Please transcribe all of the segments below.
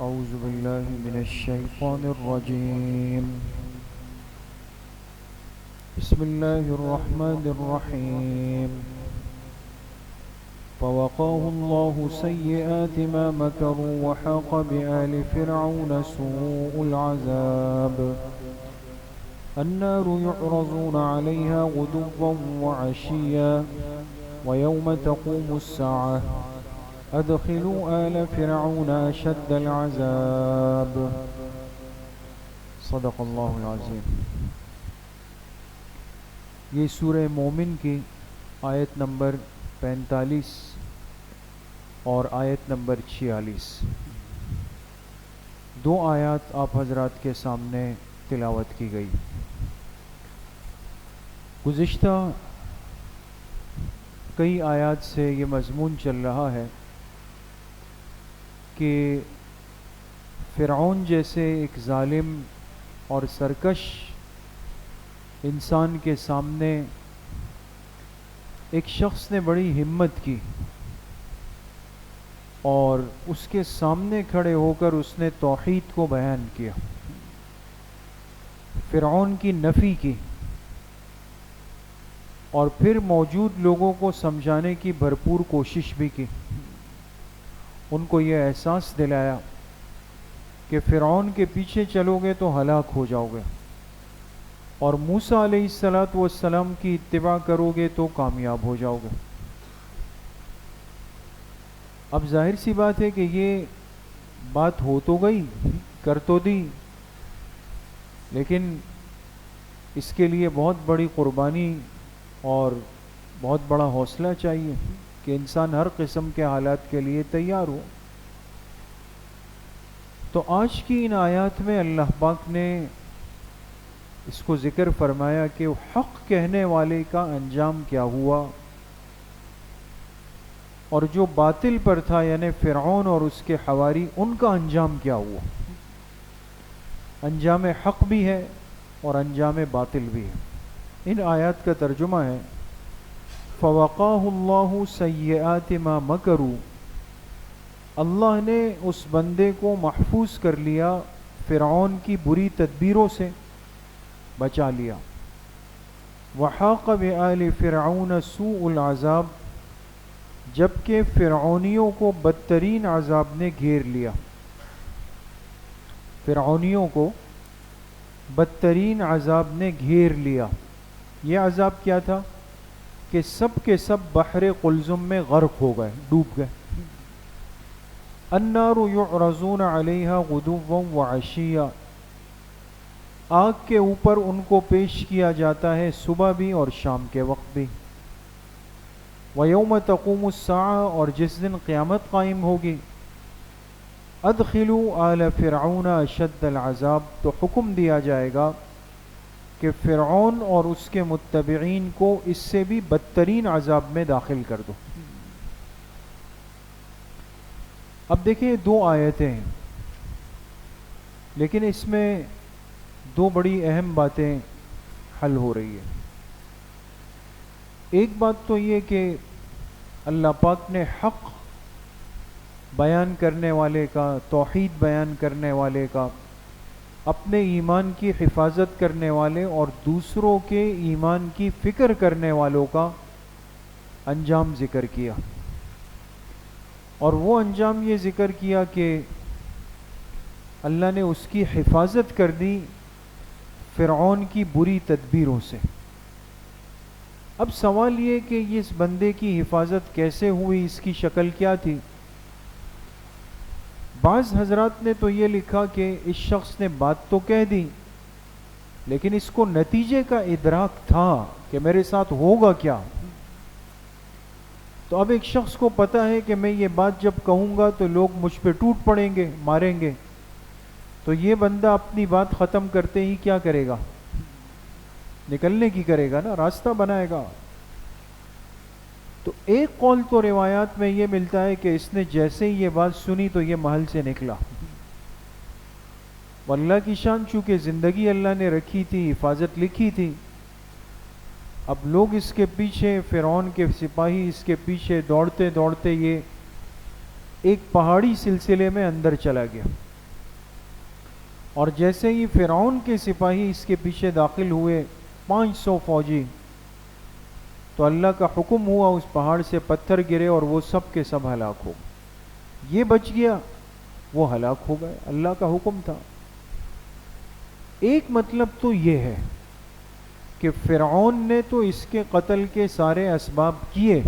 أعوذ بالله من الشيطان الرجيم. بسم الله الرحمن الرحيم. فوقاه الله سيئات ما مكروا وحاق بآل فرعون سوء العذاب. النار يعرضون عليها غدوا وعشيا ويوم تقوم الساعة ادخلوا آل فرعون أشد العذاب. صدق اللہ العظیم. یہ سورہ مومن کی آیت نمبر 45 اور آیت نمبر 46 دو آیات آپ حضرات کے سامنے تلاوت کی گئی. گزشتہ کئی آیات سے یہ مضمون چل رہا ہے کہ فرعون جیسے ایک ظالم اور سرکش انسان کے سامنے ایک شخص نے بڑی ہمت کی اور اس کے سامنے کھڑے ہو کر اس نے توحید کو بیان کیا، فرعون کی نفی کی، اور پھر موجود لوگوں کو سمجھانے کی بھرپور کوشش بھی کی. ان کو یہ احساس دلایا کہ فرعون کے پیچھے چلو گے تو ہلاک ہو جاؤ گے، اور موسیٰ علیہ السلام کی اتباع کرو گے تو کامیاب ہو جاؤ گے. اب ظاہر سی بات ہے کہ یہ بات ہو تو گئی، کر تو دی، لیکن اس کے لیے بہت بڑی قربانی اور بہت بڑا حوصلہ چاہیے کہ انسان ہر قسم کے حالات کے لیے تیار ہو. تو آج کی ان آیات میں اللہ پاک نے اس کو ذکر فرمایا کہ حق کہنے والے کا انجام کیا ہوا، اور جو باطل پر تھا یعنی فرعون اور اس کے حواری ان کا انجام کیا ہوا. انجام حق بھی ہے اور انجام باطل بھی ہے. ان آیات کا ترجمہ ہے فوقاہ اللہ سیئات ما مکروا. اللہ نے اس بندے کو محفوظ کر لیا، فرعون کی بری تدبیروں سے بچا لیا. وحاق بآل فرعون سوء العذاب. جبکہ فرعونیوں کو بدترین عذاب نے گھیر لیا. فرعونیوں کو بدترین عذاب نے گھیر لیا. یہ عذاب کیا تھا کہ سب کے سب بحر قلزم میں غرق ہو گئے، ڈوب گئے. النار یعرضون علیہا غدوا وعشیا. آگ کے اوپر ان کو پیش کیا جاتا ہے صبح بھی اور شام کے وقت بھی. وَيَوْمَ تَقُومُ السَّاعَةُ. اور جس دن قیامت قائم ہوگی. ادخلوا آل فرعون اشد العذاب. تو حکم دیا جائے گا کہ فرعون اور اس کے متبعین کو اس سے بھی بدترین عذاب میں داخل کر دو. اب دیکھیں دو آیتیں ہیں، لیکن اس میں دو بڑی اہم باتیں حل ہو رہی ہیں. ایک بات تو یہ کہ اللہ پاک نے حق بیان کرنے والے کا، توحید بیان کرنے والے کا، اپنے ایمان کی حفاظت کرنے والے اور دوسروں کے ایمان کی فکر کرنے والوں کا انجام ذکر کیا. اور وہ انجام یہ ذکر کیا کہ اللہ نے اس کی حفاظت کر دی فرعون کی بری تدبیروں سے. اب سوال یہ کہ اس بندے کی حفاظت کیسے ہوئی، اس کی شکل کیا تھی؟ بعض حضرات نے تو یہ لکھا کہ اس شخص نے بات تو کہہ دی، لیکن اس کو نتیجے کا ادراک تھا کہ میرے ساتھ ہوگا کیا. تو اب ایک شخص کو پتہ ہے کہ میں یہ بات جب کہوں گا تو لوگ مجھ پہ ٹوٹ پڑیں گے، ماریں گے. تو یہ بندہ اپنی بات ختم کرتے ہی کیا کرے گا؟ نکلنے کی کرے گا نا، راستہ بنائے گا. تو ایک قول تو روایات میں یہ ملتا ہے کہ اس نے جیسے ہی یہ بات سنی تو یہ محل سے نکلا. اللہ کی شان، چونکہ زندگی اللہ نے رکھی تھی، حفاظت لکھی تھی. اب لوگ اس کے پیچھے، فرعون کے سپاہی اس کے پیچھے دوڑتے دوڑتے یہ ایک پہاڑی سلسلے میں اندر چلا گیا. اور جیسے ہی فرعون کے سپاہی اس کے پیچھے داخل ہوئے 500 فوجی، تو اللہ کا حکم ہوا اس پہاڑ سے پتھر گرے اور وہ سب کے سب ہلاک ہو گئے۔ یہ بچ گیا، وہ ہلاک ہو گئے، اللہ کا حکم تھا۔ ایک مطلب تو یہ ہے کہ فرعون نے تو اس کے قتل کے سارے اسباب کیے،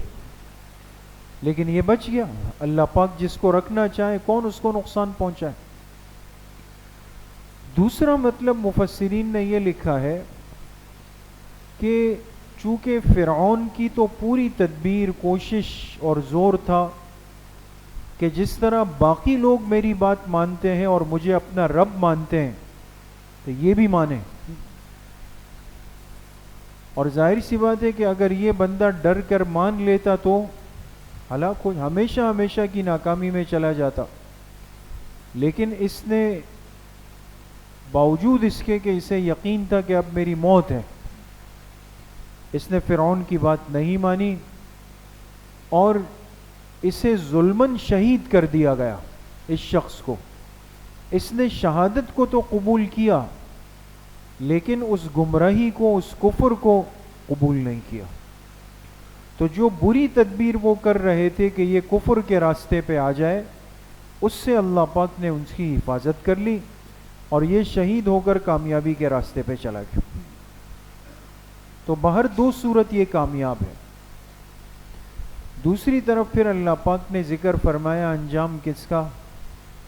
لیکن یہ بچ گیا۔ اللہ پاک جس کو رکھنا چاہے کون اس کو نقصان پہنچائے۔ دوسرا مطلب مفسرین نے یہ لکھا ہے کہ چونکہ فرعون کی تو پوری تدبیر، کوشش اور زور تھا کہ جس طرح باقی لوگ میری بات مانتے ہیں اور مجھے اپنا رب مانتے ہیں تو یہ بھی مانیں، اور ظاہر سی بات ہے کہ اگر یہ بندہ ڈر کر مان لیتا تو ہلاک ہو، ہمیشہ ہمیشہ کی ناکامی میں چلا جاتا۔ لیکن اس نے باوجود اس کے کہ اسے یقین تھا کہ اب میری موت ہے، اس نے فرعون کی بات نہیں مانی اور اسے ظلماً شہید کر دیا گیا۔ اس شخص کو، اس نے شہادت کو تو قبول کیا لیکن اس گمراہی کو، اس کفر کو قبول نہیں کیا۔ تو جو بری تدبیر وہ کر رہے تھے کہ یہ کفر کے راستے پہ آ جائے، اس سے اللہ پاک نے ان کی حفاظت کر لی اور یہ شہید ہو کر کامیابی کے راستے پہ چلا گیا۔ تو بہر دو صورت یہ کامیاب ہے۔ دوسری طرف پھر اللہ پاک نے ذکر فرمایا انجام کس کا؟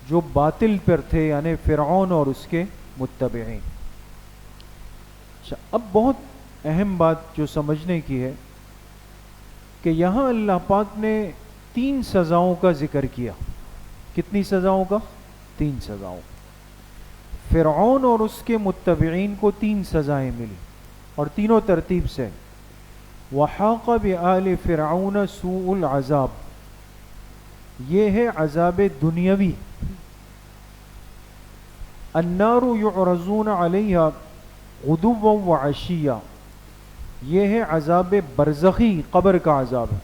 جو باطل پر تھے، یعنی فرعون اور اس کے متبعین۔ اب بہت اہم بات جو سمجھنے کی ہے کہ یہاں اللہ پاک نے 3 سزاؤں کا ذکر کیا۔ کتنی سزاؤں کا؟ 3 سزاؤں۔ فرعون اور اس کے متبعین کو 3 سزائیں ملی اور تینوں ترتیب سے۔ وحاق بآل فرعون سوء العذاب، یہ ہے عذاب دنیاوی۔ النار یعرضون علیہا غدوا وعشیا، یہ ہے عذاب برزخی، قبر کا عذاب۔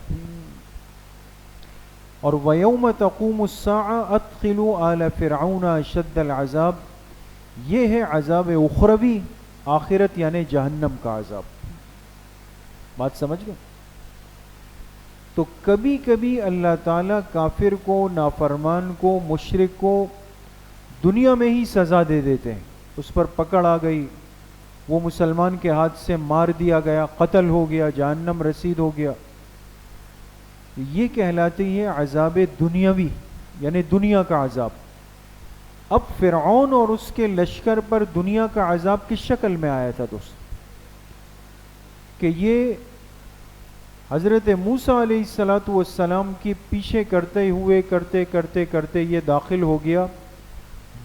اور وَيَوْمَ تَقُومُ السَّاعَةُ أَدْخِلُوا آلَ فِرْعَوْنَ أَشَدَّ الْعَذَابِ، یہ ہے عذاب اخروی، آخرت یعنی جہنم کا عذاب۔ بات سمجھ گئے؟ تو کبھی کبھی اللہ تعالیٰ کافر کو، نافرمان کو، مشرک کو دنیا میں ہی سزا دے دیتے ہیں۔ اس پر پکڑ آ گئی، وہ مسلمان کے ہاتھ سے مار دیا گیا، قتل ہو گیا، جہنم رسید ہو گیا، یہ کہلاتی ہے عذاب دنیاوی، یعنی دنیا کا عذاب۔ اب فرعون اور اس کے لشکر پر دنیا کا عذاب کس شکل میں آیا تھا دوست؟ کہ یہ حضرت موسیٰ علیہ السلام کی پیچھے کرتے ہوئے کرتے کرتے کرتے یہ داخل ہو گیا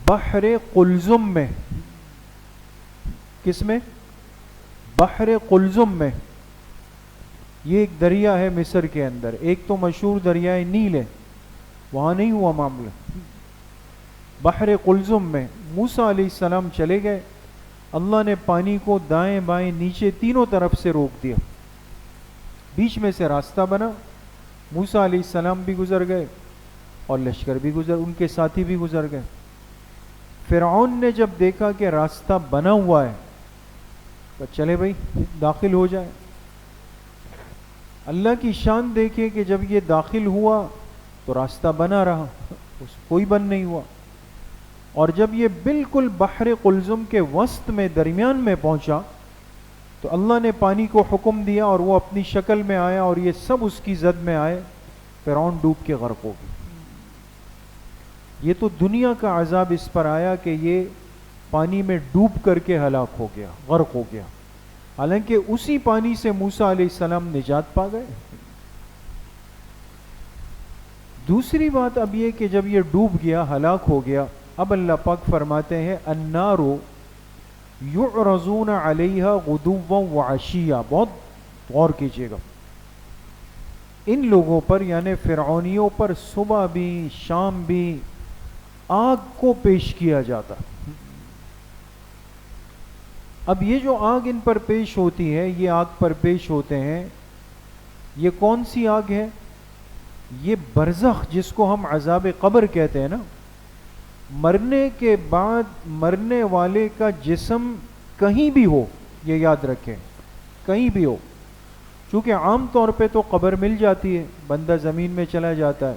بحر قلزم میں۔ کس میں؟ بحر قلزم میں۔ یہ ایک دریا ہے مصر کے اندر، ایک تو مشہور دریائے نیل ہے، وہاں نہیں ہوا معاملہ۔ بحر قلزم میں موسیٰ علیہ السلام چلے گئے، اللہ نے پانی کو دائیں بائیں نیچے تینوں طرف سے روک دیا، بیچ میں سے راستہ بنا، موسیٰ علیہ السلام بھی گزر گئے اور لشکر بھی گزر، ان کے ساتھی بھی گزر گئے۔ فرعون نے جب دیکھا کہ راستہ بنا ہوا ہے تو چلے بھائی داخل ہو جائے۔ اللہ کی شان دیکھے کہ جب یہ داخل ہوا تو راستہ بنا رہا، کوئی بند نہیں ہوا، اور جب یہ بالکل بحر قلزم کے وسط میں درمیان میں پہنچا تو اللہ نے پانی کو حکم دیا اور وہ اپنی شکل میں آیا اور یہ سب اس کی زد میں آئے، فرعون ڈوب کے غرق ہو گیا۔ یہ تو دنیا کا عذاب اس پر آیا کہ یہ پانی میں ڈوب کر کے ہلاک ہو گیا، غرق ہو گیا، حالانکہ اسی پانی سے موسیٰ علیہ السلام نجات پا گئے۔ دوسری بات اب یہ کہ جب یہ ڈوب گیا، ہلاک ہو گیا، اب اللہ پاک فرماتے ہیں النار یعرضون علیہا غدوا وعشیا۔ بہت غور کیجیے گا، ان لوگوں پر یعنی فرعونیوں پر صبح بھی شام بھی آگ کو پیش کیا جاتا۔ اب یہ جو آگ ان پر پیش ہوتی ہے، یہ آگ پر پیش ہوتے ہیں، یہ کون سی آگ ہے؟ یہ برزخ، جس کو ہم عذاب قبر کہتے ہیں نا، مرنے کے بعد مرنے والے کا جسم کہیں بھی ہو، یہ یاد رکھیں، کہیں بھی ہو، چونکہ عام طور پہ تو قبر مل جاتی ہے، بندہ زمین میں چلا جاتا ہے،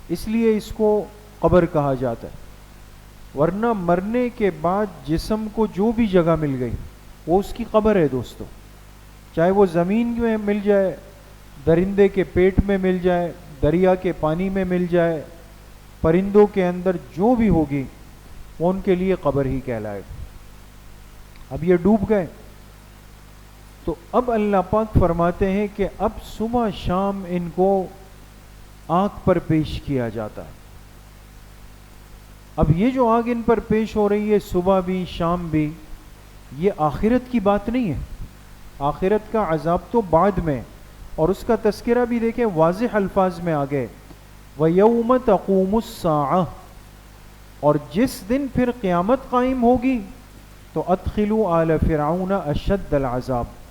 اس لیے اس کو قبر کہا جاتا ہے، ورنہ مرنے کے بعد جسم کو جو بھی جگہ مل گئی وہ اس کی قبر ہے دوستو، چاہے وہ زمین میں مل جائے، درندے کے پیٹ میں مل جائے، دریا کے پانی میں مل جائے، پرندوں کے اندر جو بھی ہوگی وہ ان کے لیے قبر ہی کہلائے۔ اب یہ ڈوب گئے تو اب اللہ پاک فرماتے ہیں کہ اب صبح شام ان کو آگ پر پیش کیا جاتا ہے۔ اب یہ جو آگ ان پر پیش ہو رہی ہے صبح بھی شام بھی، یہ آخرت کی بات نہیں ہے، آخرت کا عذاب تو بعد میں، اور اس کا تذکرہ بھی دیکھیں واضح الفاظ میں آگے، وَيَوْمَ تَقُومُ السَّاعَةُ، اور جس دن پھر قیامت قائم ہوگی تو أَدْخِلُوا آلَ فِرْعَوْنَ أَشَدَّ الْعَذَابِ،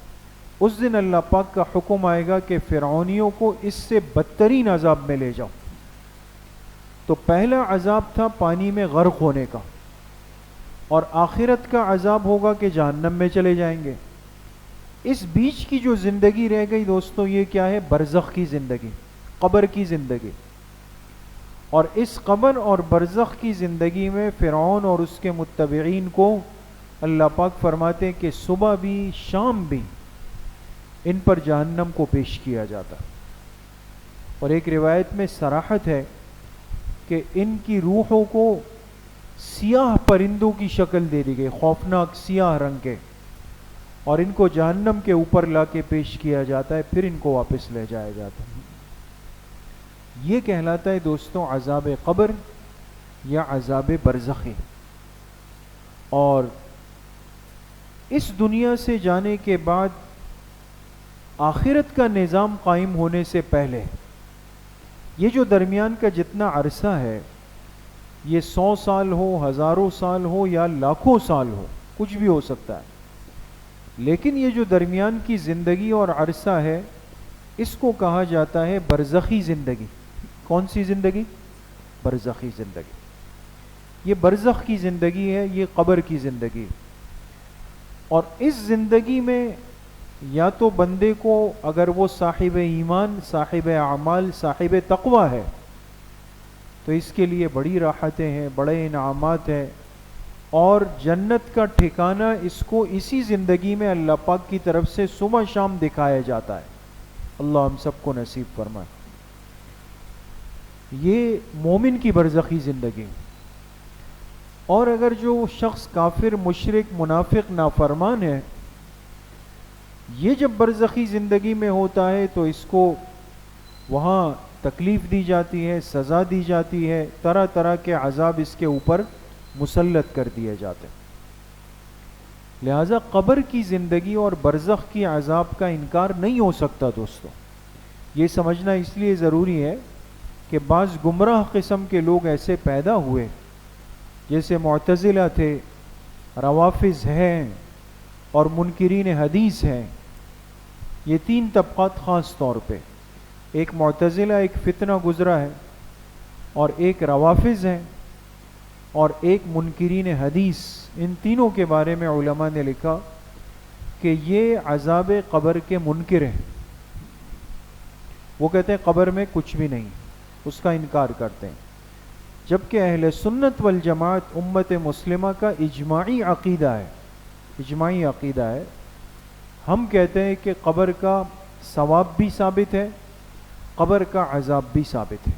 اس دن اللہ پاک کا حکم آئے گا کہ فرعونیوں کو اس سے بدترین عذاب میں لے جاؤ۔ تو پہلا عذاب تھا پانی میں غرق ہونے کا، اور آخرت کا عذاب ہوگا کہ جہنم میں چلے جائیں گے۔ اس بیچ کی جو زندگی رہ گئی دوستو، یہ کیا ہے؟ برزخ کی زندگی، قبر کی زندگی۔ اور اس قبر اور برزخ کی زندگی میں فرعون اور اس کے متبعین کو اللہ پاک فرماتے ہیں کہ صبح بھی شام بھی ان پر جہنم کو پیش کیا جاتا، اور ایک روایت میں صراحت ہے کہ ان کی روحوں کو سیاہ پرندوں کی شکل دے دی گئی، خوفناک سیاہ رنگ کے، اور ان کو جہنم کے اوپر لا کے پیش کیا جاتا ہے، پھر ان کو واپس لے جایا جاتا ہے۔ یہ کہلاتا ہے دوستوں عذاب قبر یا عذاب برزخی۔ اور اس دنیا سے جانے کے بعد آخرت کا نظام قائم ہونے سے پہلے یہ جو درمیان کا جتنا عرصہ ہے، یہ 100 سال ہو، ہزاروں سال ہو یا لاکھوں سال ہو، کچھ بھی ہو سکتا ہے، لیکن یہ جو درمیان کی زندگی اور عرصہ ہے اس کو کہا جاتا ہے برزخی زندگی۔ کون سی زندگی؟ برزخی زندگی۔ یہ برزخ کی زندگی ہے، یہ قبر کی زندگی۔ اور اس زندگی میں یا تو بندے کو اگر وہ صاحب ایمان، صاحب اعمال، صاحب تقوی ہے تو اس کے لیے بڑی راحتیں ہیں، بڑے انعامات ہیں، اور جنت کا ٹھکانہ اس کو اسی زندگی میں اللہ پاک کی طرف سے صبح شام دکھایا جاتا ہے۔ اللہ ہم سب کو نصیب فرمائے۔ یہ مومن کی برزخی زندگی۔ اور اگر جو شخص کافر، مشرک، منافق، نافرمان ہے، یہ جب برزخی زندگی میں ہوتا ہے تو اس کو وہاں تکلیف دی جاتی ہے، سزا دی جاتی ہے، طرح طرح کے عذاب اس کے اوپر مسلط کر دیے جاتے ہیں۔ لہٰذا قبر کی زندگی اور برزخ کی عذاب کا انکار نہیں ہو سکتا دوستو۔ یہ سمجھنا اس لیے ضروری ہے کہ بعض گمراہ قسم کے لوگ ایسے پیدا ہوئے، جیسے معتزلہ تھے، روافض ہیں اور منکرین حدیث ہیں۔ یہ تین طبقات خاص طور پہ، ایک معتزلہ، ایک فتنہ گزرا ہے، اور ایک روافض ہیں، اور ایک منکرین حدیث۔ ان تینوں کے بارے میں علماء نے لکھا کہ یہ عذاب قبر کے منکر ہیں۔ وہ کہتے ہیں قبر میں کچھ بھی نہیں، اس کا انکار کرتے ہیں، جبکہ اہل سنت والجماعت امت مسلمہ کا اجماعی عقیدہ ہے، اجماعی عقیدہ ہے۔ ہم کہتے ہیں کہ قبر کا ثواب بھی ثابت ہے، قبر کا عذاب بھی ثابت ہے۔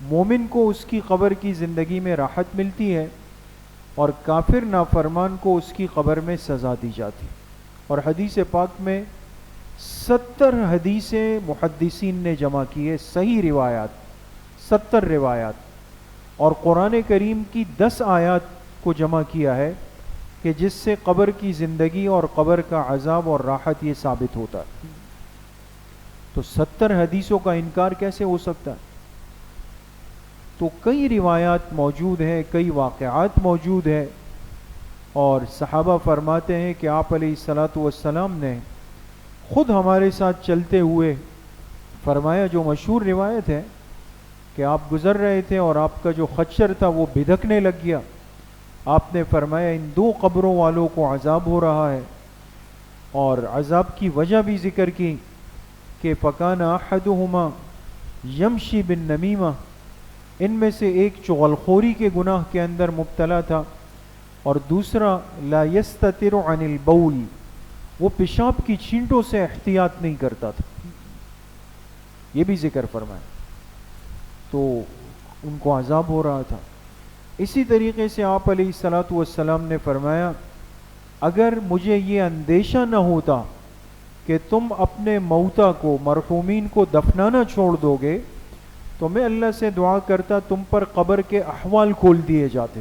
مومن کو اس کی قبر کی زندگی میں راحت ملتی ہے، اور کافر نافرمان کو اس کی قبر میں سزا دی جاتی۔ اور حدیث پاک میں 70 حدیثیں محدثین نے جمع کی ہے، صحیح روایات، 70 روایات، اور قرآن کریم کی 10 آیات کو جمع کیا ہے کہ جس سے قبر کی زندگی اور قبر کا عذاب اور راحت یہ ثابت ہوتا ہے۔ تو 70 حدیثوں کا انکار کیسے ہو سکتا ہے؟ تو کئی روایات موجود ہیں، کئی واقعات موجود ہیں، اور صحابہ فرماتے ہیں کہ آپ علیہ الصلاۃ والسلام نے خود ہمارے ساتھ چلتے ہوئے فرمایا، جو مشہور روایت ہے کہ آپ گزر رہے تھے اور آپ کا جو خچر تھا وہ بھدکنے لگ گیا. آپ نے فرمایا ان دو قبروں والوں کو عذاب ہو رہا ہے، اور عذاب کی وجہ بھی ذکر کی کہ فَكَانَ أَحَدُهُمَا يَمْشِي بِالنَّمِيمَةِ، ان میں سے ایک چغلخوری کے گناہ کے اندر مبتلا تھا، اور دوسرا لا يستتر عن البول، وہ پیشاب کی چھینٹوں سے احتیاط نہیں کرتا تھا. یہ بھی ذکر فرمایا، تو ان کو عذاب ہو رہا تھا. اسی طریقے سے آپ علیہ الصلاۃ والسلام نے فرمایا اگر مجھے یہ اندیشہ نہ ہوتا کہ تم اپنے موتا کو، مرحومین کو دفنانا چھوڑ دو گے، تو میں اللہ سے دعا کرتا تم پر قبر کے احوال کھول دیے جاتے.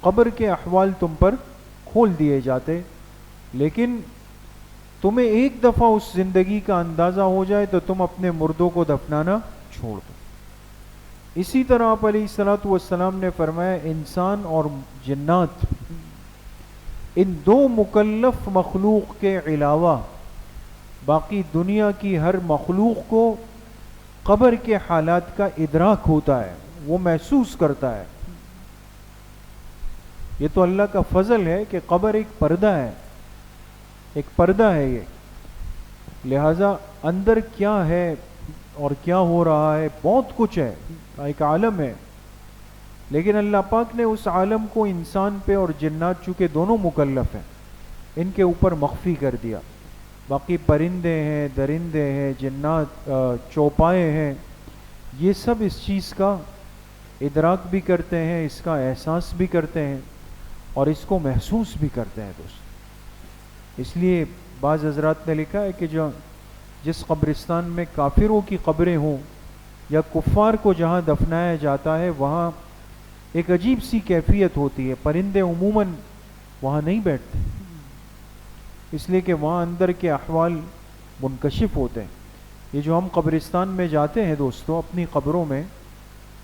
قبر کے احوال تم پر کھول دیے جاتے، لیکن تمہیں ایک دفعہ اس زندگی کا اندازہ ہو جائے تو تم اپنے مردوں کو دفنانا چھوڑ دو. اسی طرح آپ علیہ الصلاۃ والسلام نے فرمایا انسان اور جنات، ان دو مکلف مخلوق کے علاوہ باقی دنیا کی ہر مخلوق کو قبر کے حالات کا ادراک ہوتا ہے، وہ محسوس کرتا ہے. یہ تو اللہ کا فضل ہے کہ قبر ایک پردہ ہے، ایک پردہ ہے یہ، لہذا اندر کیا ہے اور کیا ہو رہا ہے بہت کچھ ہے، ایک عالم ہے. لیکن اللہ پاک نے اس عالم کو انسان پہ اور جنات چونکہ دونوں مکلف ہیں ان کے اوپر مخفی کر دیا. باقی پرندے ہیں، درندے ہیں، جنات، چوپائے ہیں، یہ سب اس چیز کا ادراک بھی کرتے ہیں، اس کا احساس بھی کرتے ہیں اور اس کو محسوس بھی کرتے ہیں دوست. اس لیے بعض حضرات نے لکھا ہے کہ جس قبرستان میں کافروں کی قبریں ہوں یا کفار کو جہاں دفنایا جاتا ہے وہاں ایک عجیب سی کیفیت ہوتی ہے، پرندے عموماً وہاں نہیں بیٹھتے، اس لیے کہ وہاں اندر کے احوال منکشف ہوتے ہیں. یہ جو ہم قبرستان میں جاتے ہیں دوستو اپنی قبروں میں،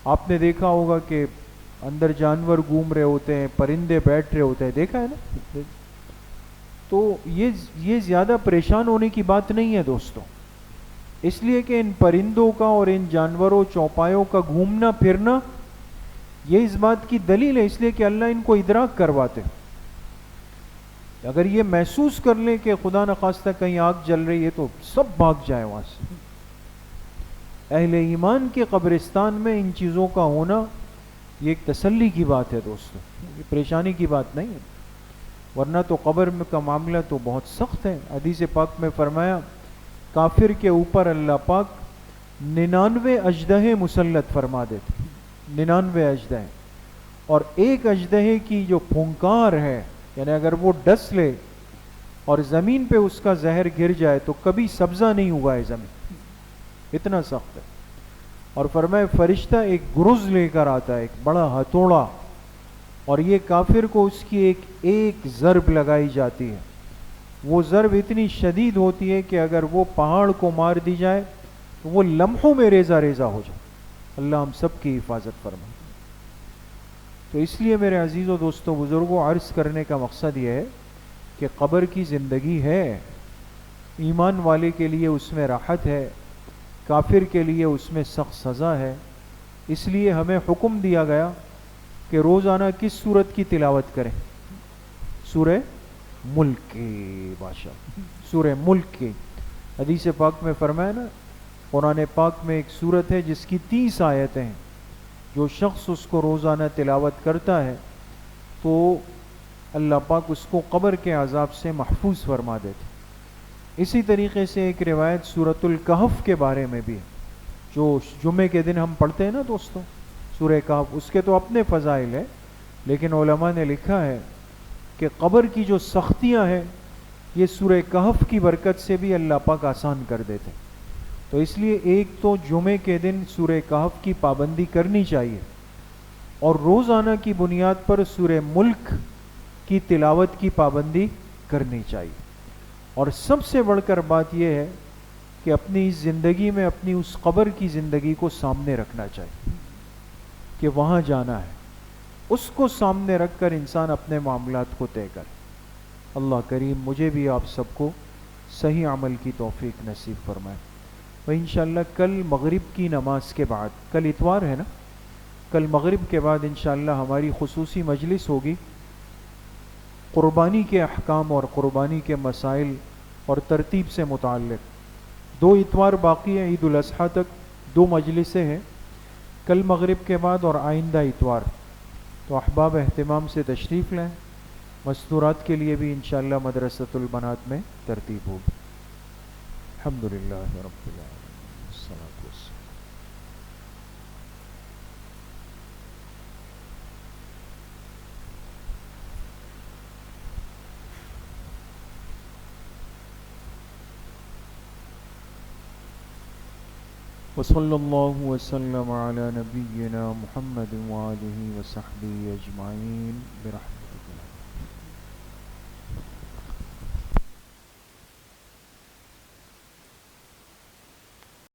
آپ نے دیکھا ہوگا کہ اندر جانور گھوم رہے ہوتے ہیں، پرندے بیٹھ رہے ہوتے ہیں، دیکھا ہے نا؟ تو یہ زیادہ پریشان ہونے کی بات نہیں ہے دوستو، اس لیے کہ ان پرندوں کا اور ان جانوروں چوپایوں کا گھومنا پھرنا یہ اس بات کی دلیل ہے، اس لیے کہ اللہ ان کو ادراک کرواتے. اگر یہ محسوس کر لیں کہ خدا نخواستہ کہیں آگ جل رہی ہے تو سب بھاگ جائیں وہاں سے. اہل ایمان کے قبرستان میں ان چیزوں کا ہونا یہ ایک تسلی کی بات ہے دوستو، یہ پریشانی کی بات نہیں ہے، ورنہ تو قبر میں کا معاملہ تو بہت سخت ہے. حدیث پاک میں فرمایا کافر کے اوپر اللہ پاک 99 اژدہے مسلط فرما دیتے، 99 اژدہے، اور ایک اژدہے کی جو پھونکار ہے، یعنی اگر وہ ڈس لے اور زمین پہ اس کا زہر گر جائے تو کبھی سبزہ نہیں ہوا ہے زمین، اتنا سخت ہے. اور فرمائے فرشتہ ایک گرز لے کر آتا ہے، ایک بڑا ہتھوڑا، اور یہ کافر کو اس کی ایک ضرب لگائی جاتی ہے. وہ ضرب اتنی شدید ہوتی ہے کہ اگر وہ پہاڑ کو مار دی جائے تو وہ لمحوں میں ریزہ ریزہ ہو جائے. اللہ ہم سب کی حفاظت فرمائے. تو اس لیے میرے عزیزوں دوستوں بزرگوں عرض کرنے کا مقصد یہ ہے کہ قبر کی زندگی ہے، ایمان والے کے لیے اس میں راحت ہے، کافر کے لیے اس میں سخت سزا ہے. اس لیے ہمیں حکم دیا گیا کہ روزانہ کس سورت کی تلاوت کریں؟ سورہ ملک کی، بادشاہ سورہ ملک کی. حدیث پاک میں فرمایا نا، قرآن پاک میں ایک سورت ہے جس کی 30 آیتیں ہیں، جو شخص اس کو روزانہ تلاوت کرتا ہے تو اللہ پاک اس کو قبر کے عذاب سے محفوظ فرما دیتے. اسی طریقے سے ایک روایت سورۃ الکہف کے بارے میں بھی ہے، جو جمعے کے دن ہم پڑھتے ہیں نا دوستوں، سورہ کہف، اس کے تو اپنے فضائل ہیں، لیکن علماء نے لکھا ہے کہ قبر کی جو سختیاں ہیں یہ سورہ کہف کی برکت سے بھی اللہ پاک آسان کر دیتے. تو اس لیے ایک تو جمعے کے دن سورہ کہف کی پابندی کرنی چاہیے، اور روزانہ کی بنیاد پر سورہ ملک کی تلاوت کی پابندی کرنی چاہیے. اور سب سے بڑھ کر بات یہ ہے کہ اپنی اس زندگی میں اپنی اس قبر کی زندگی کو سامنے رکھنا چاہیے کہ وہاں جانا ہے، اس کو سامنے رکھ کر انسان اپنے معاملات کو طے کرے. اللہ کریم مجھے بھی آپ سب کو صحیح عمل کی توفیق نصیب فرمائے. و انشاءاللہ کل مغرب کی نماز کے بعد، کل اتوار ہے نا، کل مغرب کے بعد انشاءاللہ ہماری خصوصی مجلس ہوگی قربانی کے احکام اور قربانی کے مسائل اور ترتیب سے متعلق۔ 2 اتوار باقی ہیں عید الاضحیٰ تک، 2 مجلسیں ہیں، کل مغرب کے بعد اور آئندہ اتوار، تو احباب اہتمام سے تشریف لیں۔ مستورات کے لیے بھی انشاءاللہ مدرسۃ البنات میں ترتیب ہوگی۔ الحمدللہ رب العالمین، والصلاۃ والسلام۔ وصلی اللہ وسلم علی نبینا محمد وآلہ وصحبہ اجمعین برحمتہ۔